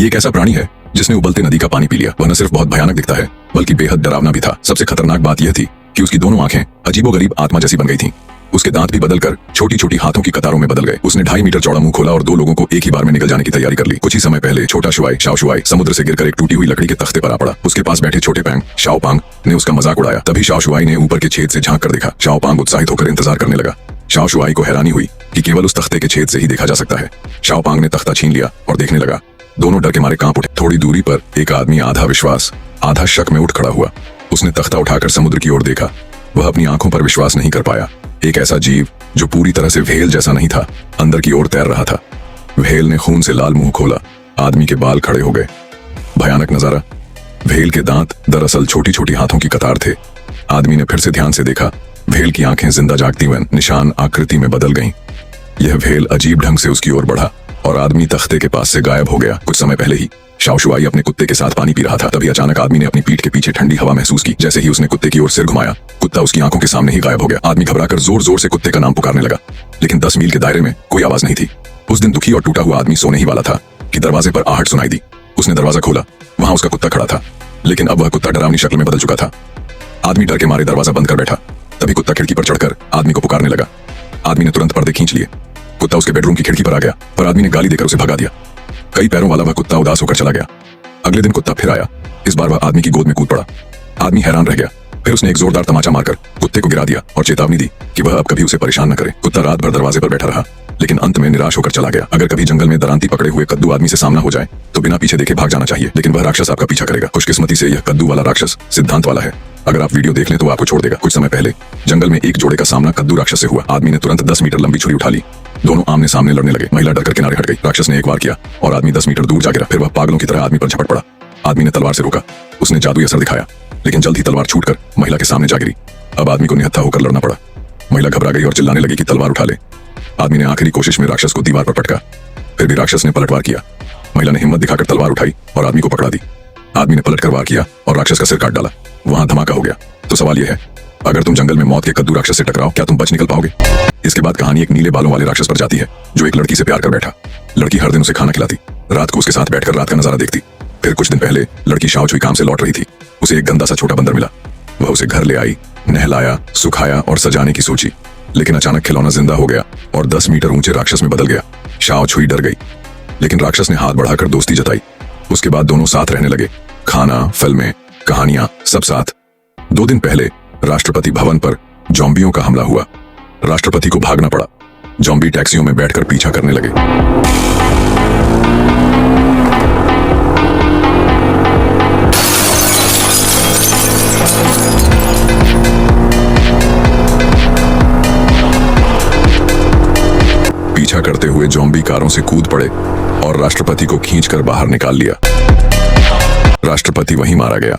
ये एक ऐसा प्राणी है जिसने उबलते नदी का पानी पी लिया। वह न सिर्फ बहुत भयानक दिखता है बल्कि बेहद डरावना भी था। सबसे खतरनाक बात यह थी कि उसकी दोनों आंखें अजीबोगरीब आत्मा जैसी बन गई थीं। उसके दांत भी बदलकर छोटी छोटी हाथों की कतारों में बदल गए। उसने 2.5 मीटर चौड़ा मुंह खोला और 2 लोगों को एक ही बार में निकल जाने की तैयारी कर ली। कुछ ही समय पहले छोटा शुआई शाओ शुआई समुद्र से गिरकर एक टूटी हुई लकड़ी के तख्ते पर आ पड़ा। उसके पास बैठे छोटे पैंग शाओ पांग ने उसका मजाक उड़ाया। तभी शाओ शुआई ने ऊपर के छेद से झांक कर देखा। शाओ पांग उत्साहित होकर इंतजार करने लगा। शाओ शुआई को हैरानी हुई कि केवल उस तख्ते के छेद से ही देखा जा सकता है। शाओ पांग ने तख्ता छीन लिया और देखने लगा। दोनों डर के मारे कांप उठे। थोड़ी दूरी पर एक आदमी आधा विश्वास आधा शक में उठ खड़ा हुआ। उसने तख्ता उठाकर समुद्र की ओर देखा। वह अपनी आंखों पर विश्वास नहीं कर पाया। एक ऐसा जीव जो पूरी तरह से व्हेल जैसा नहीं था, अंदर की ओर तैर रहा था। व्हेल ने खून से लाल मुंह खोला। आदमी के बाल खड़े हो गए। भयानक नजारा। व्हेल के दांत दरअसल छोटी छोटी हाथों की कतार थे। आदमी ने फिर से ध्यान से देखा। व्हेल की आंखें जिंदा जागती हुए निशान आकृति में बदल गईं। यह व्हेल अजीब ढंग से उसकी ओर बढ़ा और आदमी तख्ते के पास से गायब हो गया। कुछ समय पहले ही शाओ शुआई अपने कुत्ते के साथ पानी पी रहा था। तभी अचानक आदमी ने अपनी पीठ के पीछे ठंडी हवा महसूस की। जैसे ही उसने कुत्ते की ओर सिर घुमाया, कुत्ता उसकी आंखों के सामने ही गायब हो गया। आदमी घबराकर जोर जोर से कुत्ते का नाम पुकारने लगा, लेकिन 10 मील के दायरे में कोई आवाज नहीं थी। उस दिन दुखी और टूटा हुआ आदमी सोने ही वाला था कि दरवाजे पर आहट सुनाई दी। उसने दरवाजा खोला। वहां उसका कुत्ता खड़ा था, लेकिन अब वह कुत्ता डरावनी शक्ल में बदल चुका था। आदमी डर के मारे दरवाजा बंद कर बैठा। तभी कुत्ता खिड़की पर चढ़कर आदमी को पुकारने लगा। आदमी ने तुरंत पर्दे खींच लिए। कुत्ता उसके बेडरूम की खिड़की पर आ गया, पर आदमी ने गाली देकर उसे भगा दिया। कई पैरों वाला वह कुत्ता उदास होकर चला गया। अगले दिन कुत्ता फिर आया। इस बार वह आदमी की गोद में कूद पड़ा। आदमी हैरान रह गया। फिर उसने एक जोरदार तमाचा मारकर कुत्ते को गिरा दिया और चेतावनी दी कि वह अब कभी उसे परेशान न करे। कुत्ता रात भर दरवाजे पर बैठा रहा, लेकिन अंत में निराश होकर चला गया। अगर कभी जंगल में दरांती पकड़े हुए कद्दू आदमी से सामना हो जाए तो बिना पीछे देखे भाग जाना चाहिए, लेकिन वह राक्षस आपका पीछा करेगा। खुशकिस्मती से यह कद्दू वाला राक्षस सिद्धांत वाला है। अगर आप वीडियो देख लें तो आपको छोड़ देगा। कुछ समय पहले जंगल में एक जोड़े का सामना कद्दू राक्षस से हुआ। आदमी ने तुरंत 10 मीटर लंबी छुरी उठा ली। दोनों आमने सामने लड़ने लगे। महिला डरकर किनारे हट गई। राक्षस ने एक वार किया और आदमी 10 मीटर दूर जा गिरा। फिर वह पागलों की तरह आदमी पर झपट पड़ा। आदमी ने तलवार से रोका। उसने जादुई असर दिखाया, लेकिन जल्द ही तलवार छूटकर महिला के सामने जा गिरी। अब आदमी को निहत्था होकर लड़ना पड़ा। महिला घबरा गई और चिल्लाने लगी कि तलवार उठा ले। आदमी ने आखिरी कोशिश में राक्षस को दीवार पर पटका। फिर भी राक्षस ने पलटवार किया। महिला ने हिम्मत दिखाकर तलवार उठाई और आदमी को पकड़ा दी। आदमी ने पलटकर वार किया और राक्षस का सिर काट डाला। वहां धमाका हो गया। तो सवाल यह है, अगर तुम जंगल में मौत के कद्दू राक्षस से टकराओ, क्या तुम बच निकल पाओगे? इसके बाद कहानी एक नीले बालों वाले राक्षस पर जाती है जो एक लड़की से प्यार कर बैठा। लड़की हर दिन उसे खाना खिलाती, रात को उसके साथ बैठकर रात का नजारा देखती। फिर कुछ दिन पहले लड़की शाओ छुई काम से लौट रही थी। उसे एक गंदा सा छोटा बंदर मिला। वह उसे घर ले आई, नहलाया, सुखाया और सजाने की सोची, लेकिन अचानक खिलौना जिंदा हो गया और 10 मीटर ऊंचे राक्षस में बदल गया। शाओ छुई डर गई, लेकिन राक्षस ने हाथ बढ़ाकर दोस्ती जताई। उसके बाद दोनों साथ रहने लगे। खाना, फिल्में, कहानियां, सब साथ। 2 दिन पहले राष्ट्रपति भवन पर जॉम्बियों का हमला हुआ। राष्ट्रपति को भागना पड़ा। जॉम्बी टैक्सियों में बैठकर पीछा करने लगे। पीछा करते हुए जॉम्बी कारों से कूद पड़े और राष्ट्रपति को खींचकर बाहर निकाल लिया। राष्ट्रपति वहीं मारा गया।